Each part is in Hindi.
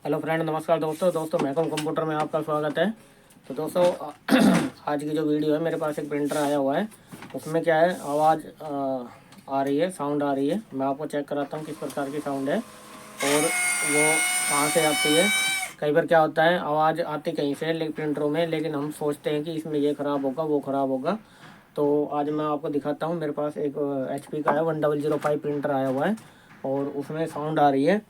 हेलो फ्रेंड, नमस्कार दोस्तों मैकम कंप्यूटर में आपका स्वागत है। तो दोस्तों आज की जो वीडियो है, मेरे पास एक प्रिंटर आया हुआ है। उसमें क्या है, आवाज़ आ रही है, साउंड आ रही है। मैं आपको चेक कराता हूँ किस प्रकार की साउंड है और वो कहाँ से आती है। कई बार क्या होता है, आवाज़ आती कहीं से लेकिन प्रिंटरों में, लेकिन हम सोचते हैं कि इसमें ये ख़राब होगा वो ख़राब होगा। तो आज मैं आपको दिखाता हूँ। मेरे पास एक HP का है 1005 प्रिंटर आया हुआ है और उसमें साउंड आ रही है।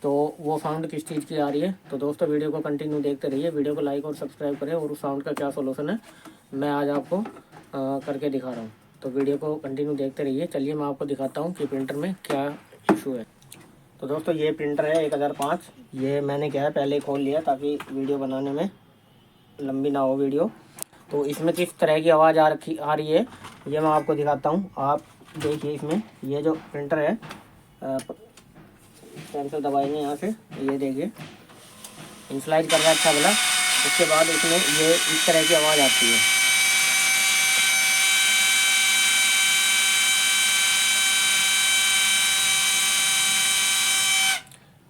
तो वो साउंड किस चीज़ की आ रही है, तो दोस्तों वीडियो को कंटिन्यू देखते रहिए। वीडियो को लाइक और सब्सक्राइब करें और उस साउंड का क्या सोल्यूशन है मैं आज आपको करके दिखा रहा हूँ। तो वीडियो को कंटिन्यू देखते रहिए। चलिए मैं आपको दिखाता हूँ कि प्रिंटर में क्या इशू है। तो दोस्तों ये प्रिंटर है 1005। ये मैंने क्या है पहले खोल लिया ताकि वीडियो बनाने में लंबी ना हो वीडियो। तो इसमें किस तरह की आवाज़ आ रही है ये मैं आपको दिखाता हूँ। आप देखिए, इसमें ये जो प्रिंटर है, कैंसिल दबाएंगे यहाँ से, ये देखिए इनिशलाइज कर रहा है अच्छा भला। उसके बाद इसमें ये इस तरह की आवाज़ आती है।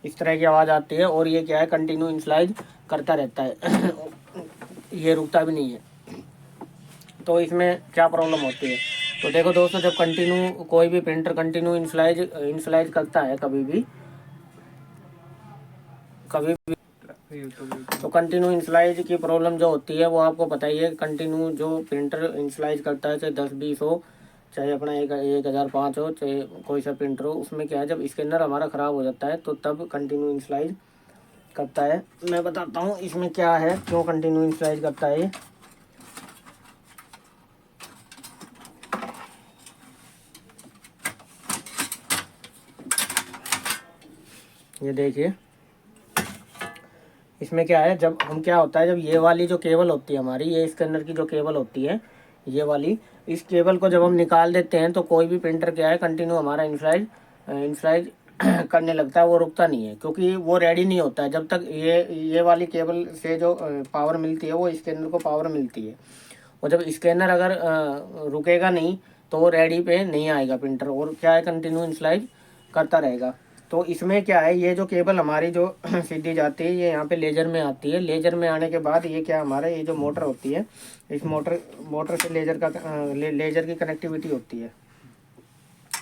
इस तरह की आवाज़ आती है और ये क्या है, कंटिन्यू इनिशलाइज करता रहता है ये रुकता भी नहीं है। तो इसमें क्या प्रॉब्लम होती है, तो देखो दोस्तों, जब कंटिन्यू कोई भी प्रिंटर कंटिन्यू इनिशलाइज करता है कभी भी तो कंटिन्यू इनिशलाइज की प्रॉब्लम जो होती है वो आपको पता ही है। कंटिन्यू जो प्रिंटर इनिशलाइज करता है, चाहे 10-20 हो, चाहे अपना 1005 हो, चाहे कोई सा प्रिंटर हो, उसमें क्या है, जब स्कैनर हमारा ख़राब हो जाता है तो तब कंटिन्यू इनिशलाइज करता है। मैं बताता हूँ इसमें क्या है, क्यों कंटिन्यू इनिशलाइज करता है। ये देखिए, इसमें क्या है, जब हम क्या होता है, जब ये वाली जो केबल होती है हमारी, ये स्कैनर की जो केबल होती है ये वाली, इस केबल को जब हम निकाल देते हैं तो कोई भी प्रिंटर क्या है, कंटिन्यू हमारा इनिशलाइज करने लगता है। वो रुकता नहीं है क्योंकि वो रेडी नहीं होता है जब तक ये वाली केबल से जो पावर मिलती है वो स्कैनर को पावर मिलती है। और जब स्कैनर अगर रुकेगा नहीं तो वो रेडी पे नहीं आएगा प्रिंटर, और क्या है, कंटिन्यू इनिशलाइज करता रहेगा। तो इसमें क्या है, ये जो केबल हमारी जो सीधी जाती है ये यहाँ पे लेजर में आती है। लेजर में आने के बाद ये क्या, हमारा ये जो मोटर होती है, इस मोटर से लेजर की कनेक्टिविटी होती है।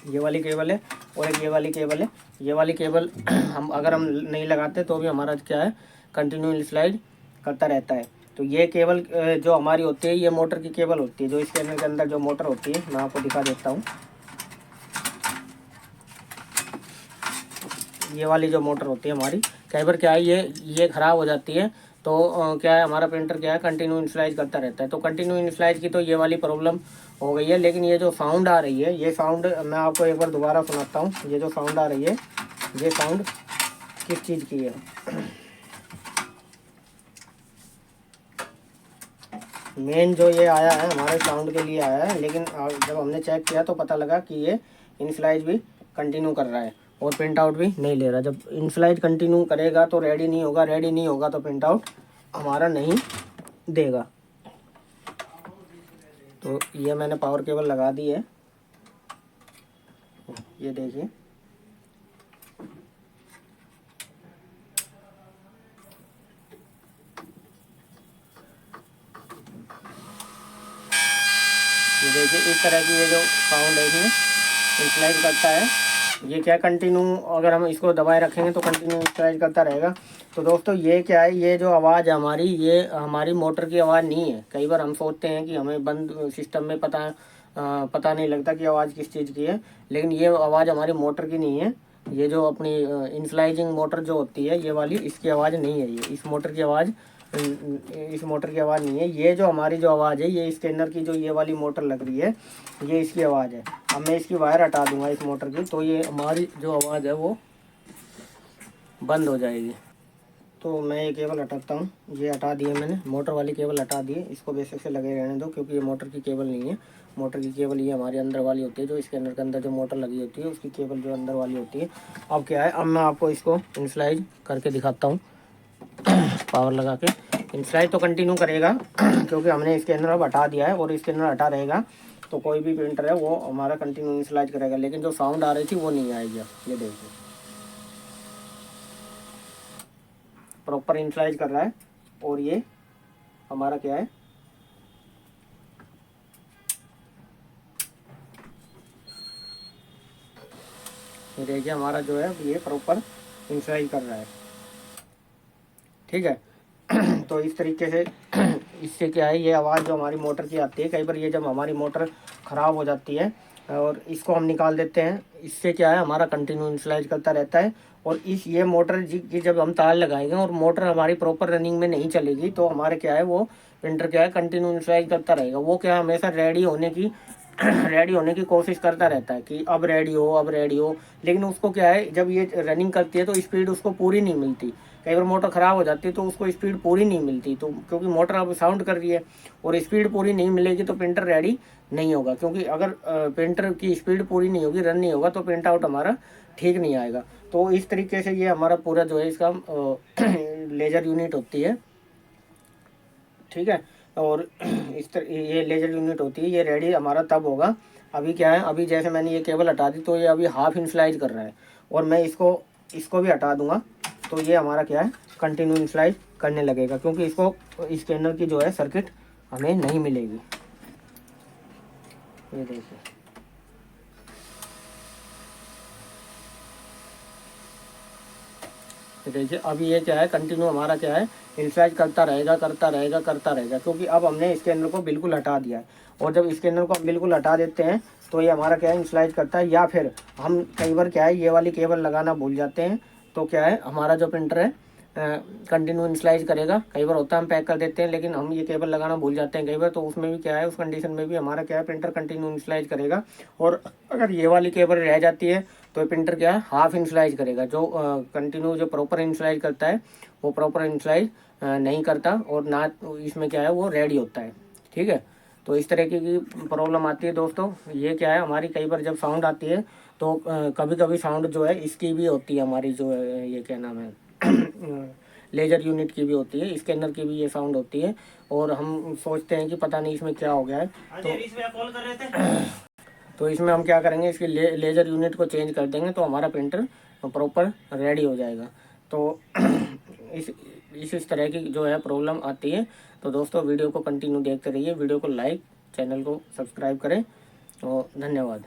ये वाली केबल है और एक ये वाली केबल है। ये वाली केबल अगर हम नहीं लगाते तो भी हमारा क्या है, कंटिन्यू इनिशलाइज करता रहता है। तो ये केबल जो हमारी होती है, ये मोटर की केबल होती है। जो स्कैनर के अंदर जो मोटर होती है, मैं आपको दिखा देता हूँ। ये वाली जो मोटर होती है हमारी, कई बार क्या है, ये ख़राब हो जाती है। तो क्या है, हमारा प्रिंटर क्या है, कंटिन्यू इनिशलाइज करता रहता है। तो कंटिन्यू इनिशलाइज की तो ये वाली प्रॉब्लम हो गई है। लेकिन ये जो साउंड आ रही है, ये साउंड मैं आपको एक बार दोबारा सुनाता हूँ। ये जो साउंड आ रही है, ये साउंड किस चीज़ की है। मेन जो ये आया है हमारे साउंड के लिए आया है, लेकिन जब हमने चेक किया तो पता लगा कि ये इनिशलाइज भी कंटिन्यू कर रहा है और प्रिंट आउट भी नहीं ले रहा। जब इनिशलाइज कंटिन्यू करेगा तो रेडी नहीं होगा, रेडी नहीं होगा तो प्रिंट आउट हमारा नहीं देगा। तो ये मैंने पावर केबल लगा दी है, ये देखिए। ये देखिए इस तरह की ये जो साउंड है, इसमें इनिशलाइज करता है। ये क्या, कंटिन्यू अगर हम इसको दबाए रखेंगे तो कंटिन्यू इनिशलाइज करता रहेगा। तो दोस्तों ये क्या है, ये जो आवाज़ है हमारी, ये हमारी मोटर की आवाज़ नहीं है। कई बार हम सोचते हैं कि हमें बंद सिस्टम में पता नहीं लगता कि आवाज़ किस चीज़ की है, लेकिन ये आवाज़ हमारी मोटर की नहीं है। ये जो अपनी इनिशलाइजिंग मोटर जो होती है ये वाली, इसकी आवाज़ नहीं है। ये इस मोटर की आवाज़ नहीं है। ये जो हमारी जो आवाज़ है, ये स्कैनर की जो ये वाली मोटर लग रही है, ये इसकी आवाज़ है। अब मैं इसकी वायर हटा दूंगा इस मोटर की, तो ये हमारी जो आवाज़ है वो बंद हो जाएगी। तो मैं ये केबल हटाता हूँ। ये हटा दिए मैंने, मोटर वाली केबल हटा दी है। इसको बेसिक से लगे रहने दो क्योंकि ये मोटर की केबल नहीं है। मोटर की केबल ये हमारे अंदर वाली होती है, जो स्कैनर के अंदर जो मोटर लगी होती है उसकी केबल जो अंदर वाली होती है। अब क्या है, अब मैं आपको इसको इनिशलाइज करके दिखाता हूँ पावर लगा के। इनिशलाइज तो कंटिन्यू करेगा क्योंकि हमने स्कैनर अब हटा दिया है, और स्कैनर हटा रहेगा तो कोई भी प्रिंटर है वो हमारा कंटिन्यू इनिशलाइज करेगा। लेकिन जो साउंड आ रही थी वो नहीं आएगी। ये देखिए, प्रॉपर इनिशियलाइज कर रहा है। और ये हमारा क्या है, ये देखिए हमारा जो है ये प्रॉपर इनिशियलाइज कर रहा है। ठीक है। तो इस तरीके से इससे क्या है, ये आवाज़ जो हमारी मोटर की आती है, कई बार ये जब हमारी मोटर ख़राब हो जाती है और इसको हम निकाल देते हैं, इससे क्या है हमारा कंटिन्यू इनिशियलाइज करता रहता है। और इस ये मोटर जी की जब हम तार लगाएंगे और मोटर हमारी प्रॉपर रनिंग में नहीं चलेगी तो हमारे क्या है वो प्रिंटर क्या है कंटिन्यू इनिशियलाइज करता रहेगा। वो क्या है हमेशा रेडी होने की रेडी होने की कोशिश करता रहता है कि अब रेडी हो, अब रेडी हो। लेकिन उसको क्या है, जब ये रनिंग करती है तो स्पीड उसको पूरी नहीं मिलती। कई बार मोटर ख़राब हो जाती है तो उसको स्पीड पूरी नहीं मिलती, तो क्योंकि मोटर अब साउंड कर रही है और स्पीड पूरी नहीं मिलेगी तो प्रिंटर रेडी नहीं होगा। क्योंकि अगर प्रिंटर की स्पीड पूरी नहीं होगी, रन नहीं होगा, तो प्रिंट आउट हमारा ठीक नहीं आएगा। तो इस तरीके से ये हमारा पूरा जो है इसका लेजर यूनिट होती है। ठीक है। और ये लेजर यूनिट होती है, ये रेडी हमारा तब होगा। अभी क्या है, अभी जैसे मैंने ये केबल हटा दी तो ये अभी हाफ इनिशियलाइज कर रहा है और मैं इसको भी हटा दूंगा तो ये हमारा क्या है कंटिन्यू इनिशियलाइज करने लगेगा, क्योंकि इसको स्कैनर की जो है सर्किट हमें नहीं मिलेगी। ये देखिए, देखिए अभी ये क्या है कंटिन्यू हमारा क्या है इनिशियलाइज करता रहेगा करता रहेगा करता रहेगा, क्योंकि अब हमने स्कैनर को बिल्कुल हटा दिया है। और जब स्कैनर को हम बिल्कुल हटा देते हैं तो ये हमारा क्या है इनिशियलाइज करता है। या फिर हम कई बार क्या है ये वाली केबल लगाना भूल जाते हैं तो क्या है हमारा जो प्रिंटर है कंटिन्यू इनिशियलाइज करेगा। कई बार होता है हम पैक कर देते हैं लेकिन हम ये केबल लगाना भूल जाते हैं कई बार, तो उसमें भी क्या है उस कंडीशन में भी हमारा क्या है प्रिंटर कंटिन्यू इनिशियलाइज करेगा। और अगर ये वाली केबल रह जाती है तो प्रिंटर क्या है हाफ इनिशियलाइज करेगा। जो कंटिन्यू जो प्रॉपर इनिशियलाइज करता है वो प्रॉपर इनिशियलाइज नहीं करता और ना इसमें क्या है वो रेडी होता है। ठीक है। तो इस तरीके की प्रॉब्लम आती है दोस्तों। ये क्या है हमारी कई बार जब साउंड आती है तो कभी कभी साउंड जो है इसकी भी होती है, हमारी जो है ये क्या नाम है लेजर यूनिट की भी होती है, स्कैनर की भी ये साउंड होती है। और हम सोचते हैं कि पता नहीं इसमें क्या हो गया है। तो इसमें हम क्या करेंगे, इसकी लेजर यूनिट को चेंज कर देंगे तो हमारा प्रिंटर प्रॉपर रेडी हो जाएगा। तो इस तरह की जो है प्रॉब्लम आती है। तो दोस्तों वीडियो को कंटिन्यू देखते रहिए, वीडियो को लाइक, चैनल को सब्सक्राइब करें और धन्यवाद।